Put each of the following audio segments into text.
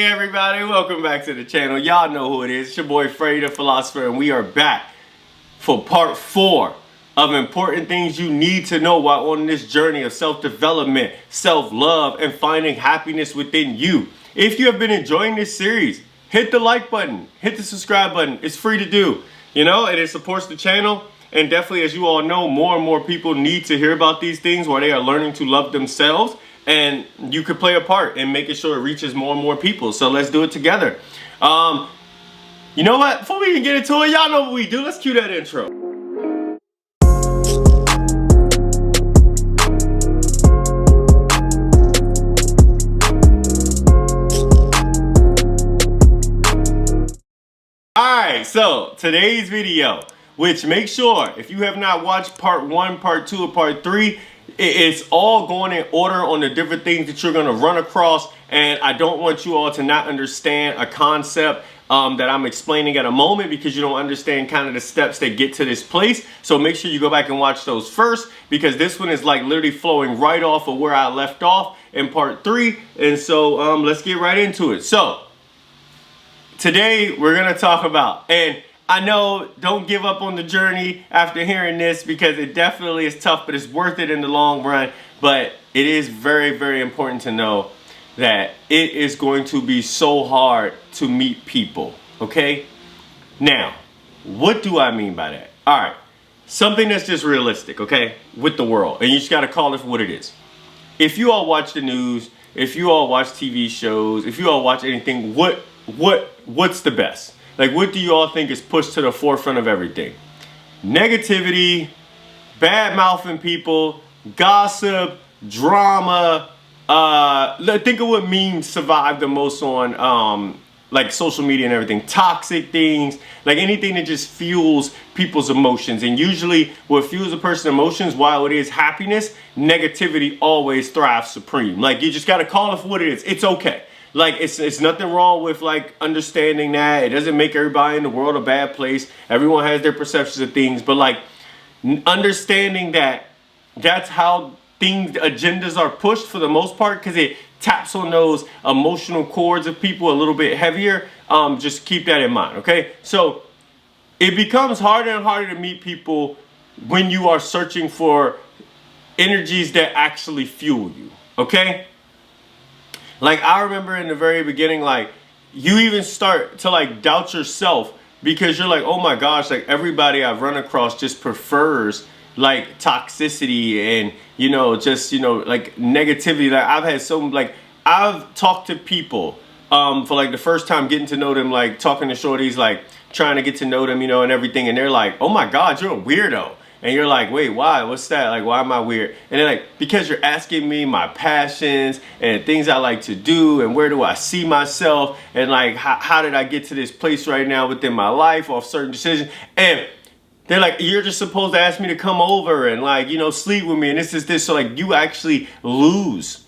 everybody, welcome back to the channel. Y'all know who it is. It's your boy Freddy the Philosopher, and we are back for part 4 of important things you need to know while on this journey of self-development, self-love, and finding happiness within you. If you have been enjoying this series, hit the like button, hit the subscribe button. It's free to do, and it supports the channel. And definitely, as you all know, more and more people need to hear about these things where they are learning to love themselves. And you could play a part in making sure it reaches more and more people. So let's do it together. You know what? Before we even get into it, y'all know what we do. Let's cue that intro. Alright, so today's video, which make sure if you have not watched part 1, part 2, or part 3, it's all going in order on the different things that you're going to run across, and I don't want you all to not understand a concept that I'm explaining at a moment because you don't understand kind of the steps that get to this place. So make sure you go back and watch those first, because this one is like literally flowing right off of where I left off in part 3. And so let's get right into it. So today we're going to talk about, and I know, don't give up on the journey after hearing this, because it definitely is tough, but it's worth it in the long run. But it is very, very important to know that it is going to be so hard to meet people, okay? Now, what do I mean by that? All right, something that's just realistic, okay, with the world. And you just got to call it for what it is. If you all watch the news, if you all watch TV shows, if you all watch anything, what's the best? Like, what do you all think is pushed to the forefront of everything? Negativity, bad-mouthing people, gossip, drama. Think of what memes survive the most on like social media and everything. Toxic things, like anything that just fuels people's emotions. And usually what fuels a person's emotions, while it is happiness, negativity always thrives supreme. Like, you just got to call it for what it is. It's okay. Like, it's nothing wrong with, like, understanding that. It doesn't make everybody in the world a bad place. Everyone has their perceptions of things. But, like, understanding that that's how agendas are pushed for the most part, because it taps on those emotional chords of people a little bit heavier. Just keep that in mind, okay? So it becomes harder and harder to meet people when you are searching for energies that actually fuel you, okay? Like, I remember in the very beginning, like, you even start to, like, doubt yourself, because you're like, oh my gosh, like, everybody I've run across just prefers, like, toxicity and, like, negativity. Like, I've talked to people for, like, the first time getting to know them, like, talking to shorties, like, trying to get to know them, and everything. And they're like, oh my God, you're a weirdo. And you're like, wait, why? What's that? Like, why am I weird? And they're like, because you're asking me my passions and things I like to do and where do I see myself, and like, how did I get to this place right now within my life off certain decisions? And they're like, you're just supposed to ask me to come over and, like, sleep with me and this. So, like, you actually lose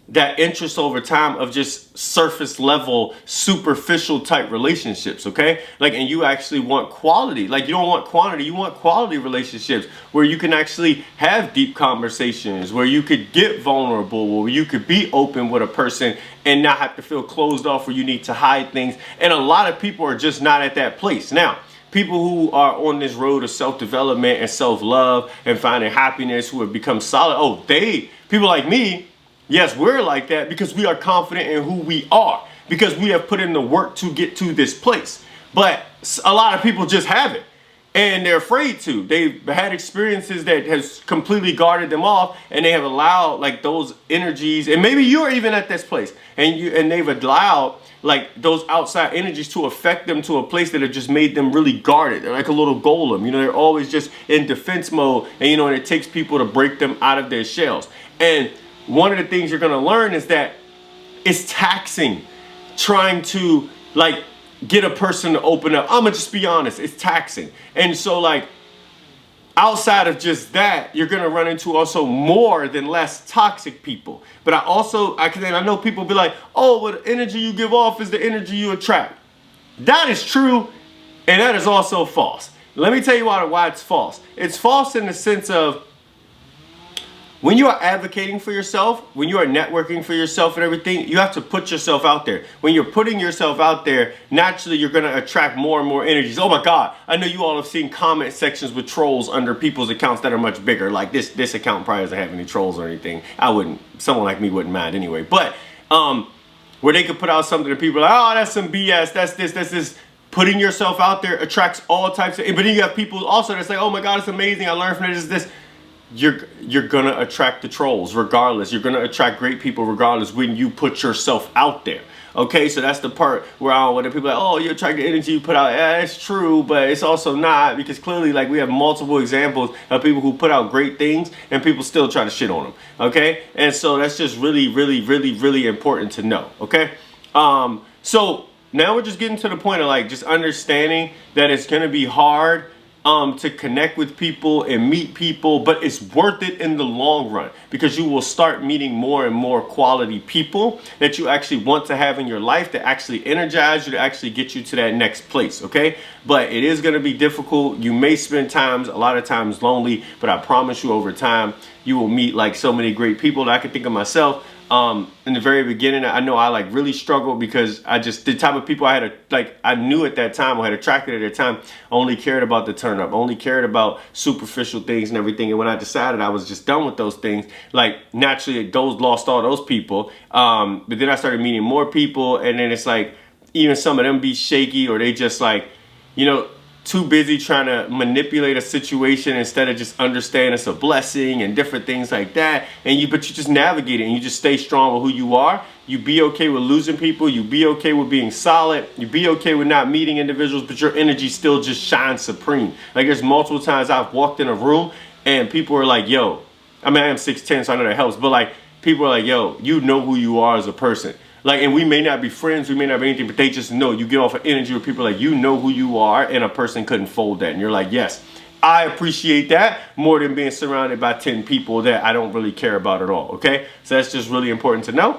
that interest over time of just surface level, superficial type relationships, okay? Like, and you actually want quality. Like, you don't want quantity, you want quality relationships where you can actually have deep conversations, where you could get vulnerable, where you could be open with a person and not have to feel closed off where you need to hide things. And a lot of people are just not at that place. Now, people who are on this road of self-development and self-love and finding happiness, who have become solid, people like me, yes, we're like that because we are confident in who we are, because we have put in the work to get to this place. But a lot of people just haven't, and they're afraid to. They've had experiences that has completely guarded them off, and they have allowed, like, those energies, and maybe you're even at this place, and they've allowed, like, those outside energies to affect them to a place that have just made them really guarded. They're like a little golem, they're always just in defense mode, and and it takes people to break them out of their shells. And one of the things you're going to learn is that it's taxing trying to, like, get a person to open up. I'm going to just be honest. It's taxing. And so, like, outside of just that, you're going to run into also more than less toxic people. But I know people be like, oh, well, the energy you give off is the energy you attract. That is true, and that is also false. Let me tell you why it's false. It's false in the sense of, when you are advocating for yourself, when you are networking for yourself and everything, you have to put yourself out there. When you're putting yourself out there, naturally you're going to attract more and more energies. Oh my God, I know you all have seen comment sections with trolls under people's accounts that are much bigger. Like this account probably doesn't have any trolls or anything. I wouldn't, someone like me wouldn't mind anyway. But where they could put out something and people are like, oh, that's some BS, that's this. Putting yourself out there attracts all types of, but then you have people also that's like, oh my God, it's amazing, I learned from this. You're gonna attract the trolls regardless. You're gonna attract great people regardless when you put yourself out there. Okay, so that's the part where I don't want people like, oh, you attract the energy you put out. Yeah, it's true, but it's also not, because clearly, like, we have multiple examples of people who put out great things and people still try to shit on them. Okay, and so that's just really, really, really, really important to know. Okay, so now we're just getting to the point of like just understanding that it's gonna be hard to connect with people and meet people, but it's worth it in the long run, because you will start meeting more and more quality people that you actually want to have in your life, that actually energize you, to actually get you to that next place. Okay, but it is going to be difficult. You may spend a lot of times lonely, but I promise you over time you will meet like so many great people that I can think of myself. In the very beginning, I know I like really struggled because the type of people I knew at that time, or had attracted at that time, only cared about the turn up, only cared about superficial things and everything. And when I decided I was just done with those things, like naturally lost all those people. But then I started meeting more people, and then it's like, even some of them be shaky, or they just like, too busy trying to manipulate a situation instead of just understand it's a blessing and different things like that. But you just navigate it, and you just stay strong with who you are. You be okay with losing people. You be okay with being solid. You be okay with not meeting individuals, but your energy still just shines supreme. Like, there's multiple times I've walked in a room and people are like, yo, I mean, I am 6'10", so I know that helps, but like, people are like, yo, you know who you are as a person. Like, and we may not be friends, we may not be anything, but they just know. You get off of energy with people like, you know who you are, and a person couldn't fold that. And you're like, yes, I appreciate that more than being surrounded by 10 people that I don't really care about at all. Okay, so that's just really important to know.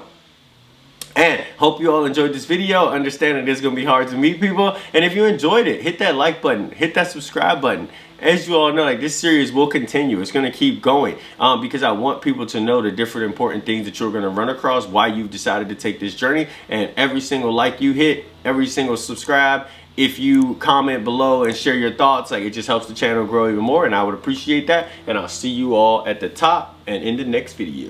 And hope you all enjoyed this video. Understand that it's going to be hard to meet people. And if you enjoyed it, hit that like button, hit that subscribe button. As you all know, like, this series will continue. It's going to keep going because I want people to know the different important things that you're going to run across, why you've decided to take this journey. And every single like you hit, every single subscribe, if you comment below and share your thoughts, like, it just helps the channel grow even more. And I would appreciate that. And I'll see you all at the top and in the next video.